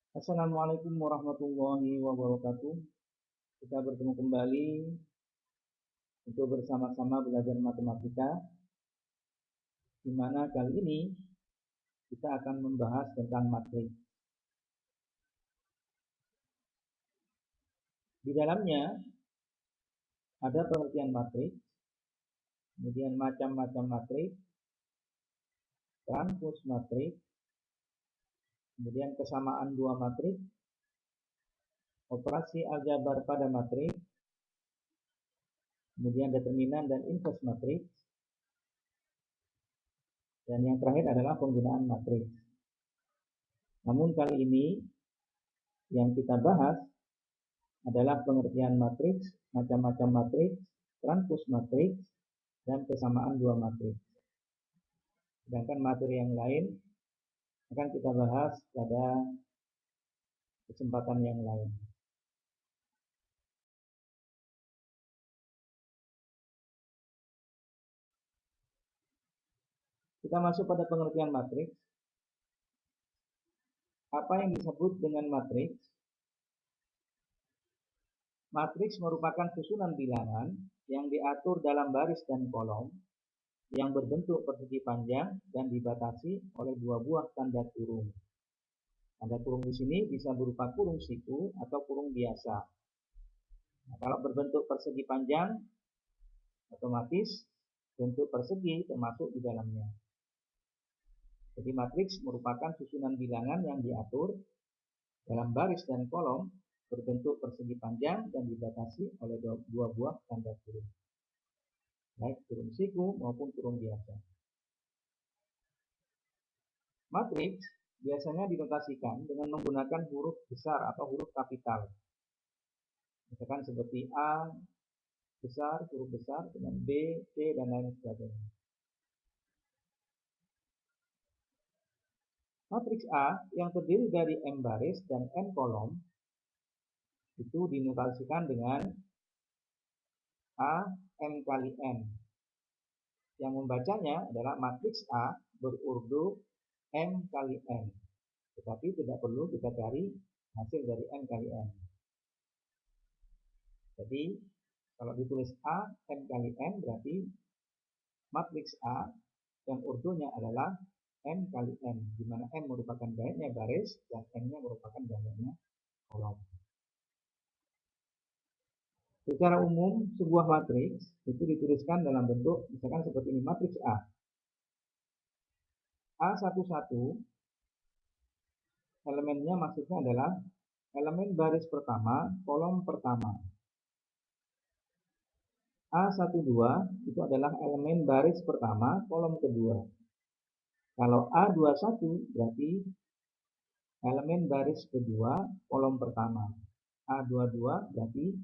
Assalamualaikum warahmatullahi wabarakatuh. Kita bertemu kembali untuk bersama-sama belajar matematika, di mana kali ini kita akan membahas tentang matriks. Di dalamnya ada pengertian matriks, kemudian macam-macam matriks, transpose matriks, kemudian kesamaan dua matriks, operasi aljabar pada matriks, kemudian determinan dan inverse matriks, dan yang terakhir adalah penggunaan matriks. Namun kali ini yang kita bahas adalah pengertian matriks, macam-macam matriks, transpose matriks, dan kesamaan dua matriks. Sedangkan materi yang lain akan kita bahas pada kesempatan yang lain. Kita masuk pada pengertian matriks. Apa yang disebut dengan matriks? Matriks merupakan susunan bilangan yang diatur dalam baris dan kolom yang berbentuk persegi panjang dan dibatasi oleh dua buah tanda kurung. Tanda kurung di sini bisa berupa kurung siku atau kurung biasa. Nah, kalau berbentuk persegi panjang, otomatis bentuk persegi termasuk di dalamnya. Jadi matriks merupakan susunan bilangan yang diatur dalam baris dan kolom berbentuk persegi panjang dan dibatasi oleh dua buah tanda kurung, baik kurung siku maupun kurung biasa. Matriks biasanya dinotasikan dengan menggunakan huruf besar atau huruf kapital. Misalkan seperti A besar, huruf besar, dengan B, C, dan lain sebagainya. Matriks A yang terdiri dari M baris dan N kolom itu dinotasikan dengan A M kali N. Yang membacanya adalah matriks A berurdu M kali N. Tetapi tidak perlu kita cari hasil dari M kali N. Jadi kalau ditulis A M kali N berarti matriks A yang urdunya adalah M kali N, di mana M merupakan banyaknya baris dan N-nya merupakan banyaknya kolom. Secara umum, sebuah matriks itu dituliskan dalam bentuk misalkan seperti ini, matriks A. A11 elemennya maksudnya adalah elemen baris pertama, kolom pertama. A12 itu adalah elemen baris pertama, kolom kedua. Kalau A21 berarti elemen baris kedua, kolom pertama. A22 berarti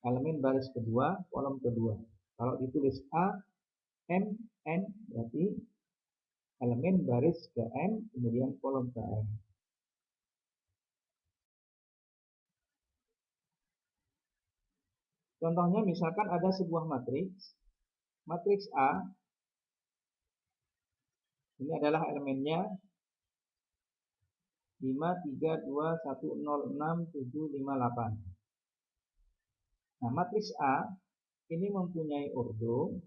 elemen baris kedua, kolom kedua. Kalau ditulis A, M, N berarti elemen baris ke M, kemudian kolom ke M. Contohnya misalkan ada sebuah matriks. Matriks A ini adalah elemennya 5, 3, 2, 1, 0, 6, 7, 5, 8. Nah, matriks A ini mempunyai urdu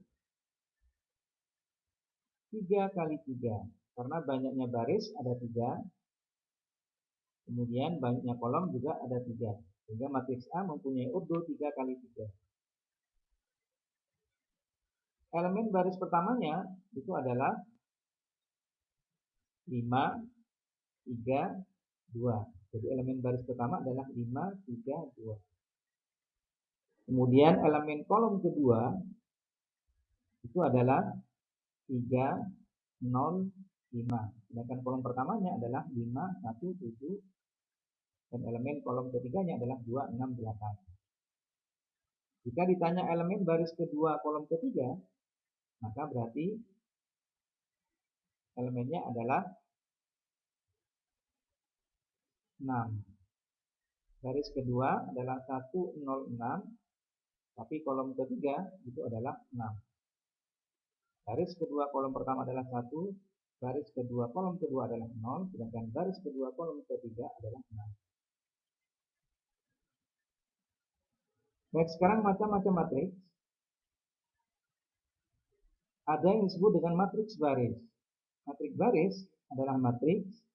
3 kali 3. Karena banyaknya baris ada 3. Kemudian banyaknya kolom juga ada 3. Sehingga matriks A mempunyai urdu 3 kali 3. Elemen baris pertamanya itu adalah 5, 3, 2. Jadi elemen baris pertama adalah 5, 3, 2. Kemudian elemen kolom kedua itu adalah 3, 0, 5. Sedangkan kolom pertamanya adalah 5, 1, 7. Dan elemen kolom ketiganya adalah 2, 6, 8. Jika ditanya elemen baris kedua kolom ketiga, maka berarti elemennya adalah 6. Baris kedua adalah 1, 0, 6. Tapi kolom ketiga itu adalah 6. Baris kedua kolom pertama adalah 1, baris kedua kolom kedua adalah 0, sedangkan baris kedua kolom ketiga adalah 6. Baik, sekarang macam-macam matriks. Ada yang disebut dengan matriks baris. Matriks baris adalah matriks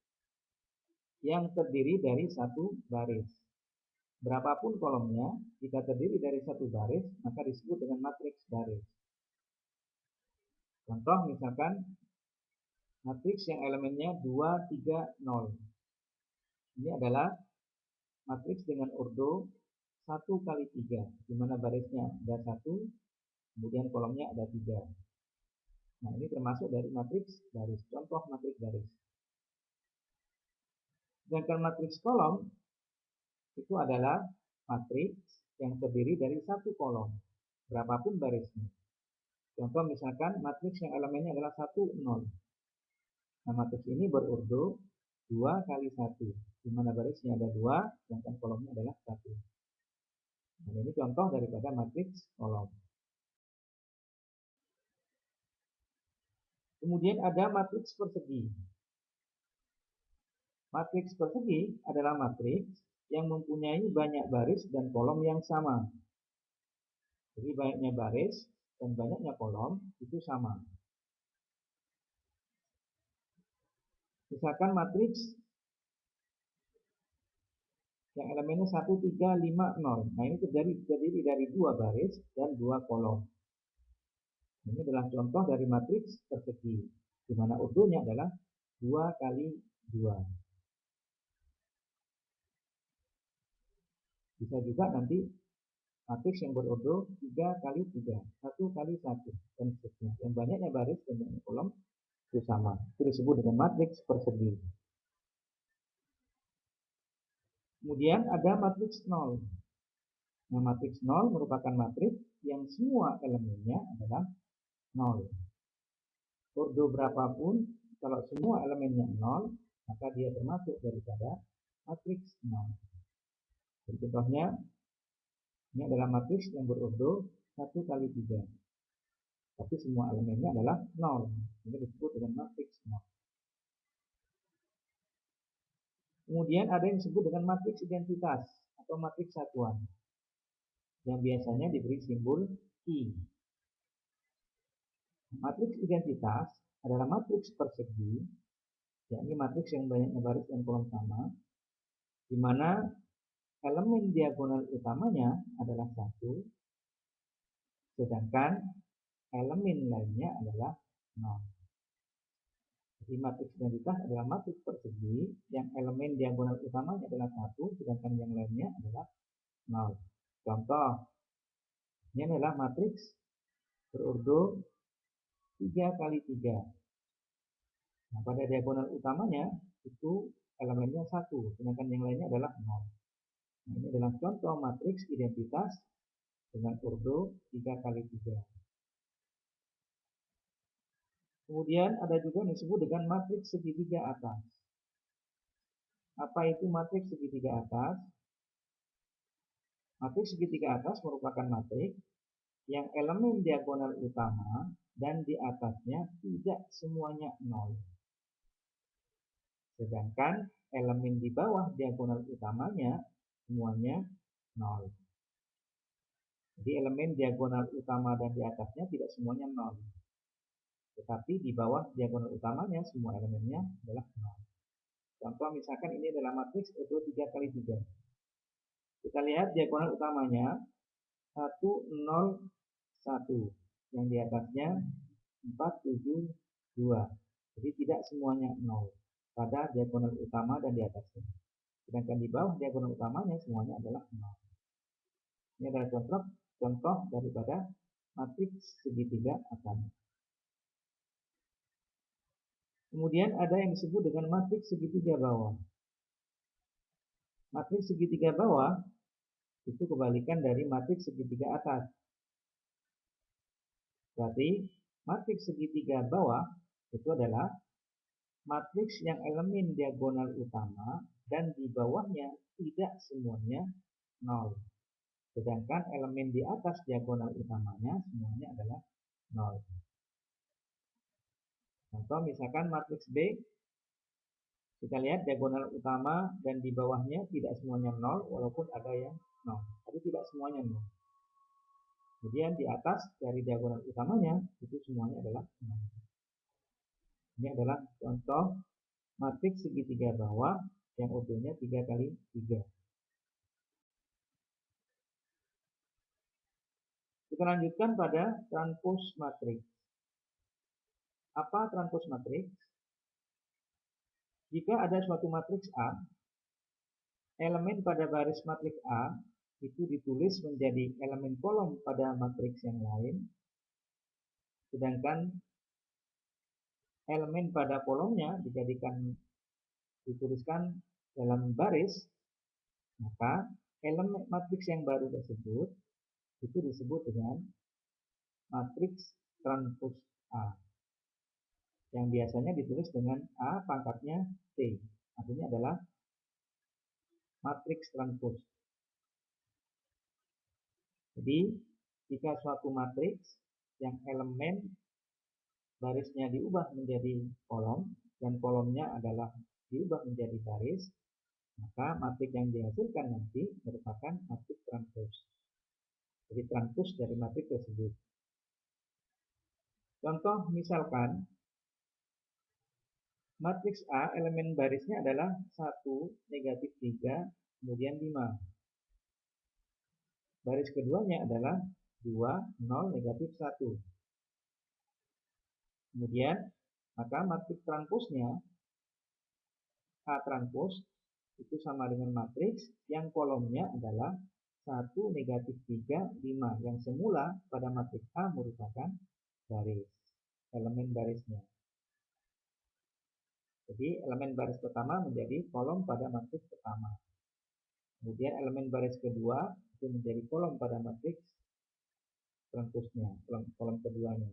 yang terdiri dari satu baris. Berapapun kolomnya, jika terdiri dari satu baris, maka disebut dengan matriks baris. Contoh misalkan matriks yang elemennya 2, 3, 0. Ini adalah matriks dengan ordo 1 kali 3, di mana barisnya ada 1, kemudian kolomnya ada 3. Nah, ini termasuk dari matriks baris, contoh matriks baris. Sedangkan matriks kolom itu adalah matriks yang terdiri dari satu kolom, berapapun barisnya. Contoh misalkan matriks yang elemennya adalah 1, 0. Nah, matriks ini berurdo 2 kali 1, di mana barisnya ada 2, sedangkan kolomnya adalah 1. Nah, ini contoh daripada matriks kolom. Kemudian ada matriks persegi. Matriks persegi adalah matriks yang mempunyai banyak baris dan kolom yang sama. Jadi banyaknya baris dan banyaknya kolom itu sama. Misalkan matriks yang elemennya 1, 3, 5, 0. Nah, ini terdiri dari 2 baris dan 2 kolom. Ini adalah contoh dari matriks persegi, di mana ordonya adalah 2 kali 2. Bisa juga nanti matriks yang berordo 3 kali 3, 1 kali 1, dan seterusnya. Yang banyaknya baris dan banyaknya kolom itu sama. Itu disebut dengan matriks persegi. Kemudian ada matriks 0. Nah, matriks 0 merupakan matriks yang semua elemennya adalah 0. Ordo berapapun, kalau semua elemennya 0, maka dia termasuk daripada matriks 0. Jadi contohnya, ini adalah matriks yang berordo 1 kali 3. Tapi semua elemennya adalah 0. Ini disebut dengan matriks 0. Kemudian ada yang disebut dengan matriks identitas atau matriks satuan, yang biasanya diberi simbol I. Matriks identitas adalah matriks persegi, yakni matriks yang banyaknya baris dan kolom sama, di mana elemen diagonal utamanya adalah 1, sedangkan elemen lainnya adalah 0. Jadi matriks identitas adalah matriks persegi yang elemen diagonal utamanya adalah 1, sedangkan yang lainnya adalah 0. Contoh, ini adalah matriks berordo 3 kali 3. Nah, pada diagonal utamanya itu elemennya 1, sedangkan yang lainnya adalah 0. Nah, ini adalah contoh matriks identitas dengan ordo 3 kali 3. Kemudian ada juga yang disebut dengan matriks segitiga atas. Apa itu matriks segitiga atas? Matriks segitiga atas merupakan matriks yang elemen diagonal utama dan di atasnya tidak semuanya 0. Sedangkan elemen di bawah diagonal utamanya semuanya 0. Jadi elemen diagonal utama dan di atasnya tidak semuanya 0. Tetapi di bawah diagonal utamanya semua elemennya adalah 0. Contoh misalkan ini adalah matriks ordo 3 kali 3. Kita lihat diagonal utamanya 1, 0, 1. Yang di atasnya 4, 7, 2. Jadi tidak semuanya 0 pada diagonal utama dan di atasnya. Sedangkan di bawah diagonal utamanya semuanya adalah 0. Ini adalah contoh daripada matriks segitiga atas. Kemudian ada yang disebut dengan matriks segitiga bawah. Matriks segitiga bawah itu kebalikan dari matriks segitiga atas. Berarti matriks segitiga bawah itu adalah matriks yang elemen diagonal utama dan di bawahnya tidak semuanya 0. Sedangkan elemen di atas diagonal utamanya semuanya adalah 0. Contoh Contoh misalkan matriks B, kita lihat diagonal utama dan di bawahnya tidak semuanya 0, walaupun ada yang 0, tapi tidak semuanya 0. Kemudian di atas dari diagonal utamanya itu semuanya adalah 0. Ini adalah contoh matriks segitiga bawah yang ordonya 3 kali 3. Kita lanjutkan pada transpose matriks. Apa transpose matriks? Jika ada suatu matriks A, elemen pada baris matriks A itu ditulis menjadi elemen kolom pada matriks yang lain, sedangkan elemen pada kolomnya dituliskan dalam baris, maka elemen matriks yang baru tersebut itu disebut dengan matriks transpose A, yang biasanya ditulis dengan A pangkatnya T, artinya adalah matriks transpose. Jadi jika suatu matriks yang elemen barisnya diubah menjadi kolom dan kolomnya adalah diubah menjadi baris, maka matriks yang dihasilkan nanti merupakan matriks transpose. Jadi transpose dari matriks tersebut. Contoh misalkan matriks A elemen barisnya adalah 1, negatif 3, kemudian 5. Baris keduanya adalah 2, 0, negatif 1. Kemudian maka matriks transposnya A transpose itu sama dengan matriks yang kolomnya adalah 1, negatif 3, 5, yang semula pada matriks A merupakan baris, elemen barisnya. Jadi elemen baris pertama menjadi kolom pada matriks pertama. Kemudian elemen baris kedua itu menjadi kolom pada matriks transposnya, kolom keduanya.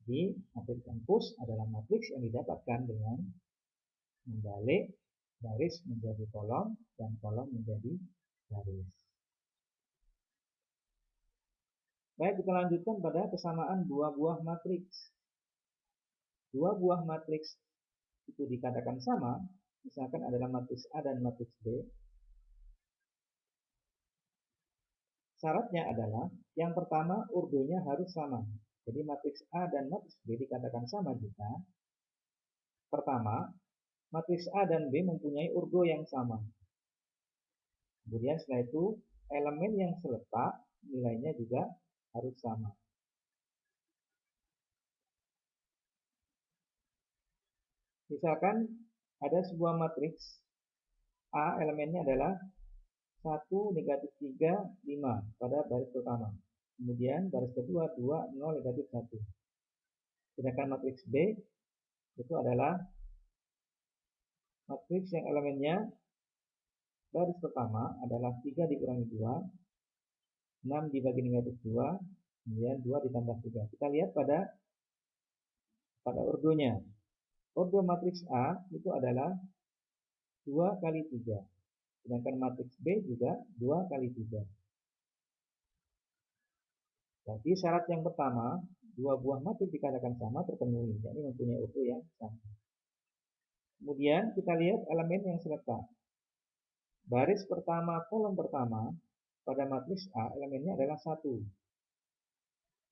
Jadi matriks transpose adalah matriks yang didapatkan dengan membalik baris menjadi kolom dan kolom menjadi baris. Baik, kita lanjutkan pada kesamaan dua buah matriks. Dua buah matriks itu dikatakan sama, misalkan adalah matriks A dan matriks B. Syaratnya adalah yang pertama urdonya harus sama. Jadi matriks A dan matriks B dikatakan sama jika pertama matriks A dan B mempunyai urdo yang sama. Kemudian setelah itu elemen yang seletak nilainya juga harus sama. Misalkan ada sebuah matriks A elemennya adalah 1, negatif 3, 5 pada baris pertama. Kemudian baris kedua 2, 0, negatif 1. Sedangkan matriks B itu adalah matriks yang elemennya baris pertama adalah 3 dikurangi 2, 6 dibagi negatif 2, kemudian 2 ditambah 3. Kita lihat pada urdonya. Ordo matriks A itu adalah 2 kali 3. Sedangkan matriks B juga 2 kali 3. Jadi syarat yang pertama, dua buah matriks dikatakan sama terpenuhi, yakni mempunyai urdo yang sama. Kemudian kita lihat elemen yang seletak. Baris pertama kolom pertama pada matriks A elemennya adalah 1.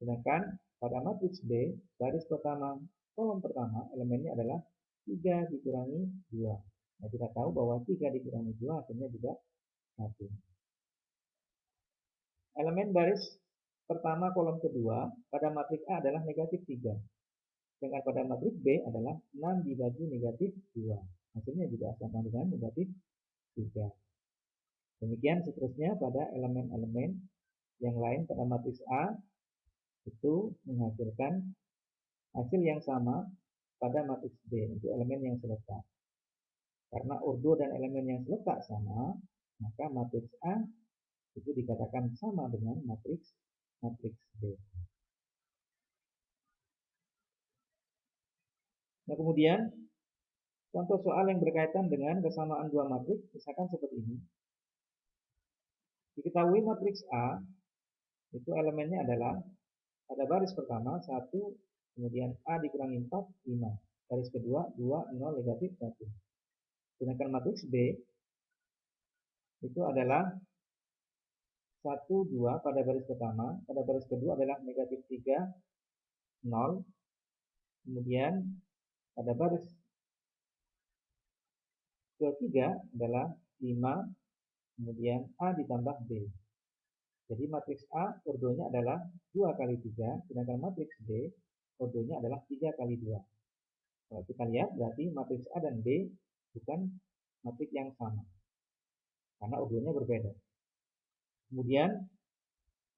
Sedangkan pada matriks B baris pertama kolom pertama elemennya adalah 3 dikurangi 2. Nah, kita tahu bahwa 3 dikurangi 2 hasilnya juga 1. Elemen baris pertama kolom kedua pada matriks A adalah negatif 3. Sedangkan pada matriks B adalah 6 dibagi negatif 2. Hasilnya juga sama dengan negatif 3. Demikian seterusnya pada elemen-elemen yang lain pada matriks A itu menghasilkan hasil yang sama pada matriks B, untuk elemen yang seletak. Karena urdo dan elemen yang seletak sama, maka matriks A itu dikatakan sama dengan matriks B. Nah, kemudian contoh soal yang berkaitan dengan kesamaan dua matriks, misalkan seperti ini. Diketahui matriks A itu elemennya adalah pada baris pertama 1, kemudian A dikurangi 4, 5. Baris kedua, 2, 0, negatif 1. Sedangkan matriks B itu adalah 1, 2 pada baris pertama, pada baris kedua adalah negatif 3, 0. Kemudian pada baris ketiga adalah 5, kemudian A ditambah B. Jadi matriks A ordonya adalah 2 kali 3, sedangkan matriks B ordonya adalah 3 kali 2. Kalau kita lihat berarti matriks A dan B bukan matriks yang sama, karena ordonya berbeda. Kemudian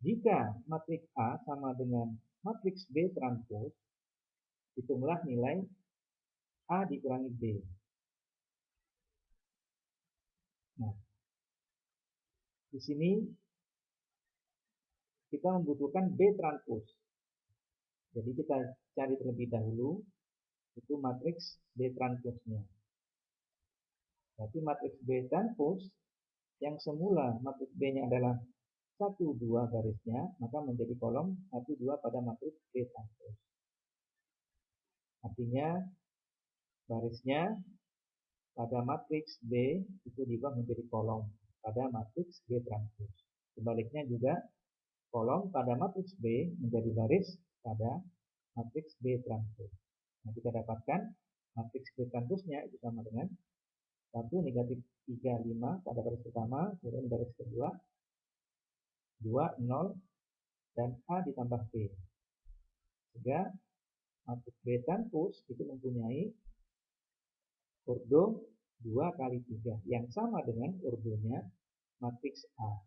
jika matriks A sama dengan matriks B transpose, hitunglah nilai A dikurangi B. Nah, di sini kita membutuhkan B transpose. Jadi kita cari terlebih dahulu itu matriks B transpose-nya. Berarti matriks B transpose yang semula matriks B-nya adalah 1, 2 barisnya, maka menjadi kolom 1, 2 pada matriks B transpose. Artinya barisnya pada matriks B itu diubah menjadi kolom pada matriks B transpose. Sebaliknya juga kolom pada matriks B menjadi baris pada matriks B transpose. Nah, kita dapatkan matriks B transpose-nya itu sama dengan 1, negatif 3, 5 pada baris pertama, kemudian baris kedua 2, 0, dan A ditambah B. Sehingga matriks B transpose itu mempunyai ordo 2 kali 3 yang sama dengan ordonya matriks A.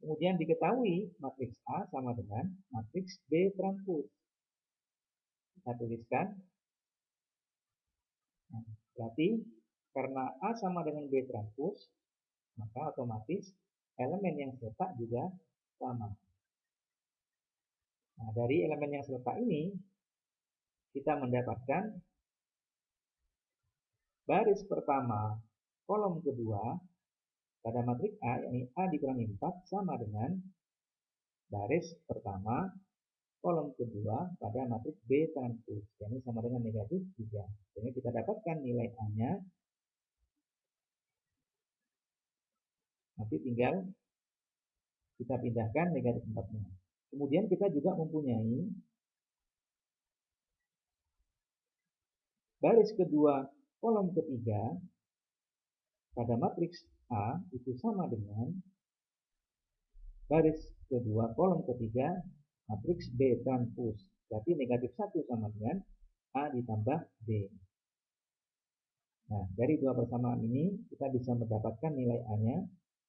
Kemudian diketahui matriks A sama dengan matriks B transpose. Kita tuliskan. Nah, berarti karena A sama dengan B transpose, maka otomatis elemen yang serta juga sama. Nah, dari elemen yang serta ini kita mendapatkan baris pertama kolom kedua pada matriks A, yakni A dikurangi 4 sama dengan baris pertama kolom kedua pada matriks B transpose, yakni sama dengan negatif 3. Jadi kita dapatkan nilai A-nya. Nanti tinggal kita pindahkan negatif 4-nya. Kemudian kita juga mempunyai baris kedua kolom ketiga pada matriks A itu sama dengan baris kedua kolom ketiga matriks B transpose. Berarti negatif 1 sama dengan A ditambah B. Nah, dari dua persamaan ini kita bisa mendapatkan nilai A-nya.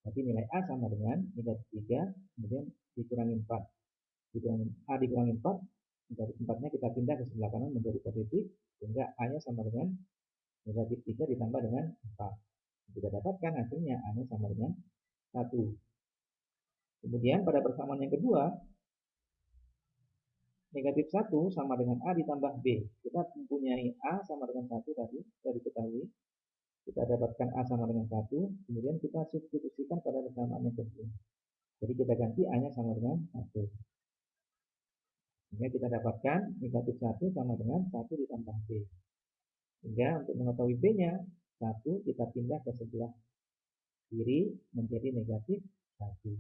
Berarti nilai A sama dengan negatif 3, kemudian dikurangi 4. A dikurangi 4, negatif 4-nya kita pindah ke sebelah kanan menjadi positif, sehingga A-nya sama dengan negatif 3 ditambah dengan 4. Kita dapatkan hasilnya A-nya sama dengan 1. Kemudian pada persamaan yang kedua, negatif 1 sama dengan A ditambah B. Kita mempunyai A sama dengan 1 tadi, sudah diketahui. Kita dapatkan A sama dengan 1, kemudian kita substitusikan pada persamaan yang kedua. Jadi kita ganti A-nya sama dengan 1. Sehingga kita dapatkan negatif 1 sama dengan 1 ditambah B. Sehingga untuk mengetahui B-nya, 1 kita pindah ke sebelah kiri menjadi negatif 1.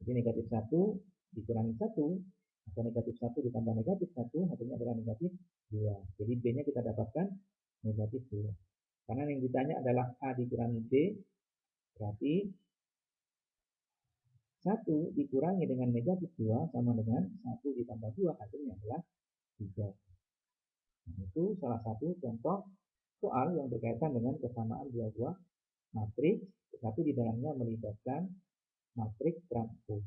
Jadi negatif 1 dikurangi 1, atau negatif 1 ditambah negatif 1, hasilnya adalah negatif 2. Jadi B-nya kita dapatkan negatif 2. Karena yang ditanya adalah A dikurangi B, berarti 1 dikurangi dengan negatif 2 sama dengan 1 ditambah 2, hasilnya adalah 3. Nah, itu salah satu contoh soal yang berkaitan dengan kesamaan dua buah matriks, tetapi di dalamnya melibatkan matriks transpose.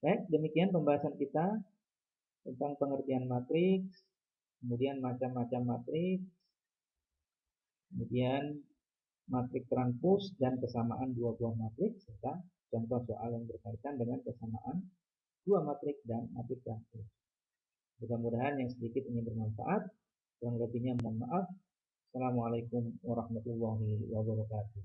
Baik, demikian pembahasan kita tentang pengertian matriks, kemudian macam-macam matriks, kemudian matriks transpose dan kesamaan dua buah matriks, serta contoh soal yang berkaitan dengan kesamaan dua matriks dan matriks transpose. Mudah-mudahan yang sedikit ini bermanfaat. Kurang lebihnya mohon maaf. Assalamualaikum warahmatullahi wabarakatuh.